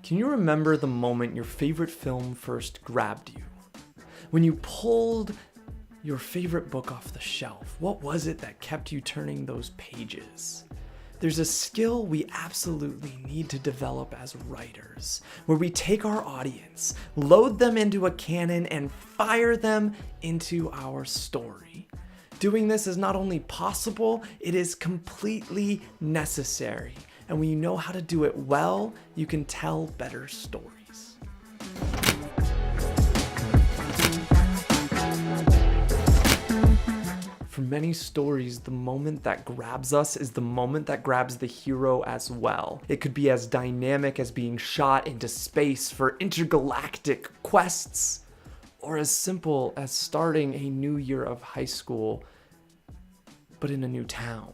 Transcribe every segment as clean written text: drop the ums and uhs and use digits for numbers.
Can you remember the moment your favorite film first grabbed you? When you pulled your favorite book off the shelf, what was it that kept you turning those pages? There's a skill we absolutely need to develop as writers, where we take our audience, load them into a canon, and fire them into our story. Doing this is not only possible, it is completely necessary. And when you know how to do it well, you can tell better stories. For many stories, the moment that grabs us is the moment that grabs the hero as well. It could be as dynamic as being shot into space for intergalactic quests, or as simple as starting a new year of high school, but in a new town.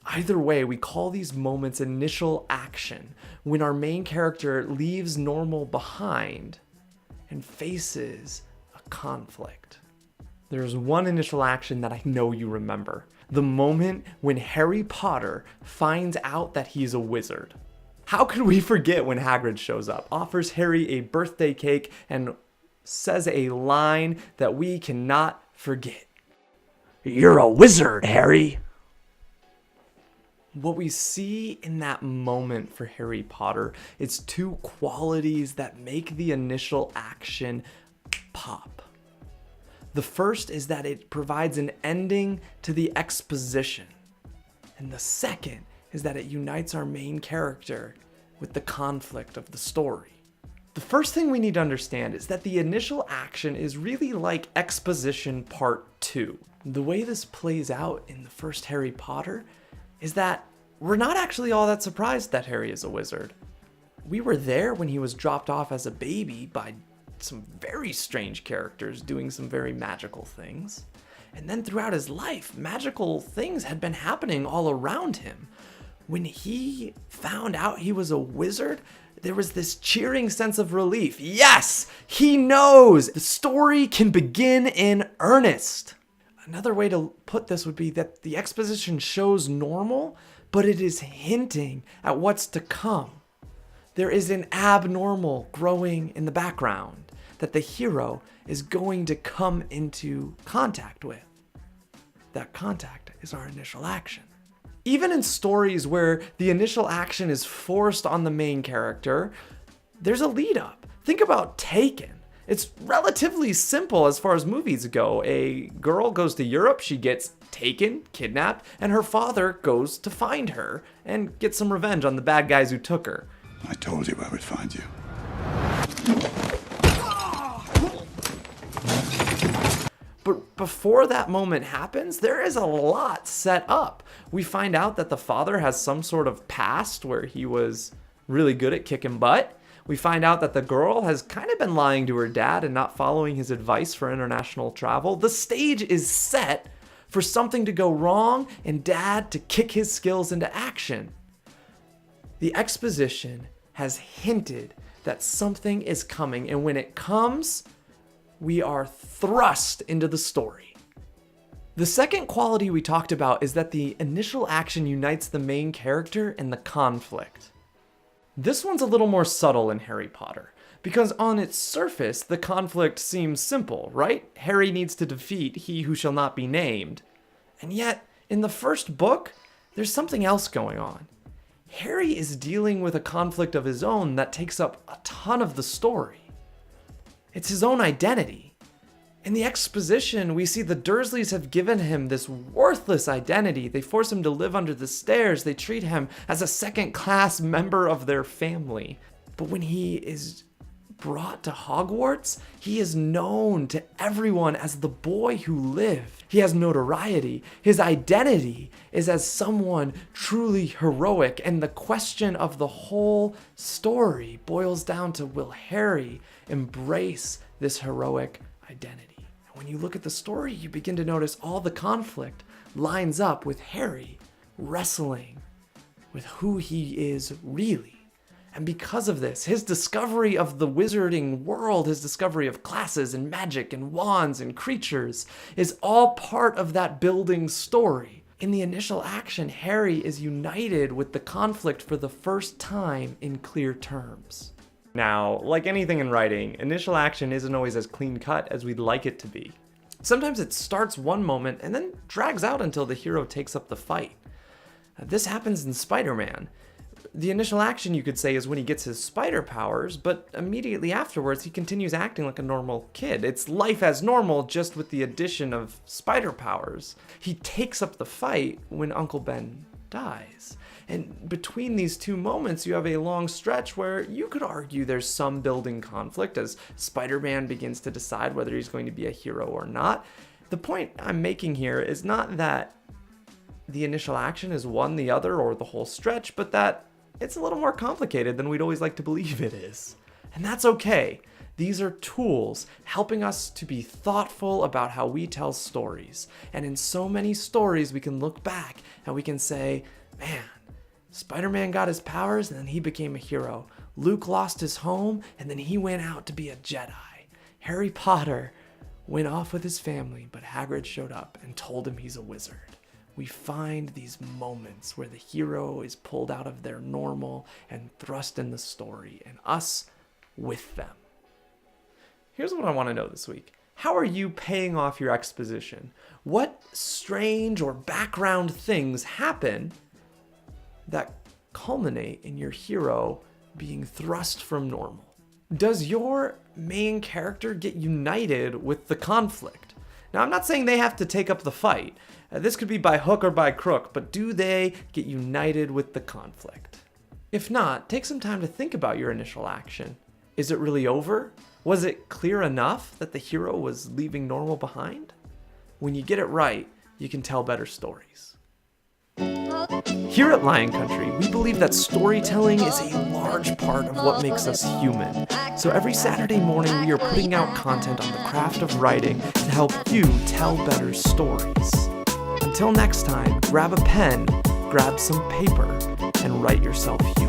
Either way, we call these moments initial action, when our main character leaves normal behind and faces a conflict. There's one initial action that I know you remember. The moment when Harry Potter finds out that he's a wizard. How could we forget when Hagrid shows up, offers Harry a birthday cake, and says a line that we cannot forget? "You're a wizard, Harry." What we see in that moment for Harry Potter is two qualities that make the initial action pop. The first is that it provides an ending to the exposition. And the second is that it unites our main character with the conflict of the story. The first thing we need to understand is that the initial action is really like exposition part 2. The way this plays out in the first Harry Potter is that we're not actually all that surprised that Harry is a wizard. We were there when he was dropped off as a baby by some very strange characters doing some very magical things. And then throughout his life, magical things had been happening all around him. When he found out he was a wizard, there was this cheering sense of relief. Yes, he knows! The story can begin in earnest. Another way to put this would be that the exposition shows normal, but it is hinting at what's to come. There is an abnormal growing in the background that the hero is going to come into contact with. That contact is our initial action. Even in stories where the initial action is forced on the main character, there's a lead up. Think about Taken. It's relatively simple as far as movies go. A girl goes to Europe, she gets taken, kidnapped, and her father goes to find her and get some revenge on the bad guys who took her. I told you I would find you. But before that moment happens, there is a lot set up. We find out that the father has some sort of past where he was really good at kicking butt. We find out that the girl has kind of been lying to her dad and not following his advice for international travel. The stage is set for something to go wrong and dad to kick his skills into action. The exposition has hinted that something is coming, and when it comes, we are thrust into the story. The second quality we talked about is that the initial action unites the main character and the conflict. This one's a little more subtle in Harry Potter, because on its surface, the conflict seems simple, right? Harry needs to defeat he who shall not be named. And yet, in the first book, there's something else going on. Harry is dealing with a conflict of his own that takes up a ton of the story. It's his own identity. In the exposition, we see the Dursleys have given him this worthless identity. They force him to live under the stairs. They treat him as a second-class member of their family. But when he is brought to Hogwarts, he is known to everyone as the boy who lived. He has notoriety. His identity is as someone truly heroic. And the question of the whole story boils down to, will Harry embrace this heroic identity? When you look at the story, you begin to notice all the conflict lines up with Harry wrestling with who he is really. And because of this, his discovery of the wizarding world, his discovery of classes and magic and wands and creatures is all part of that building story. In the initial action, Harry is united with the conflict for the first time in clear terms. Now, like anything in writing, initial action isn't always as clean-cut as we'd like it to be. Sometimes it starts one moment and then drags out until the hero takes up the fight. This happens in Spider-Man. The initial action, you could say, is when he gets his spider powers, but immediately afterwards he continues acting like a normal kid. It's life as normal, just with the addition of spider powers. He takes up the fight when Uncle Ben dies. And between these two moments, you have a long stretch where you could argue there's some building conflict as Spider-Man begins to decide whether he's going to be a hero or not. The point I'm making here is not that the initial action is one, the other, or the whole stretch, but that it's a little more complicated than we'd always like to believe it is. And that's okay. These are tools helping us to be thoughtful about how we tell stories. And in so many stories, we can look back and we can say, man, Spider-Man got his powers and then he became a hero. Luke lost his home and then he went out to be a Jedi. Harry Potter went off with his family, but Hagrid showed up and told him he's a wizard. We find these moments where the hero is pulled out of their normal and thrust in the story, and us with them. Here's what I want to know this week. How are you paying off your exposition? What strange or background things happen that culminate in your hero being thrust from normal? Does your main character get united with the conflict? Now, I'm not saying they have to take up the fight. This could be by hook or by crook, but do they get united with the conflict? If not, take some time to think about your initial action. Is it really over? Was it clear enough that the hero was leaving normal behind? When you get it right, you can tell better stories. Here at Lion Country, we believe that storytelling is a large part of what makes us human. So every Saturday morning, we are putting out content on the craft of writing to help you tell better stories. Until next time, grab a pen, grab some paper, and write yourself human.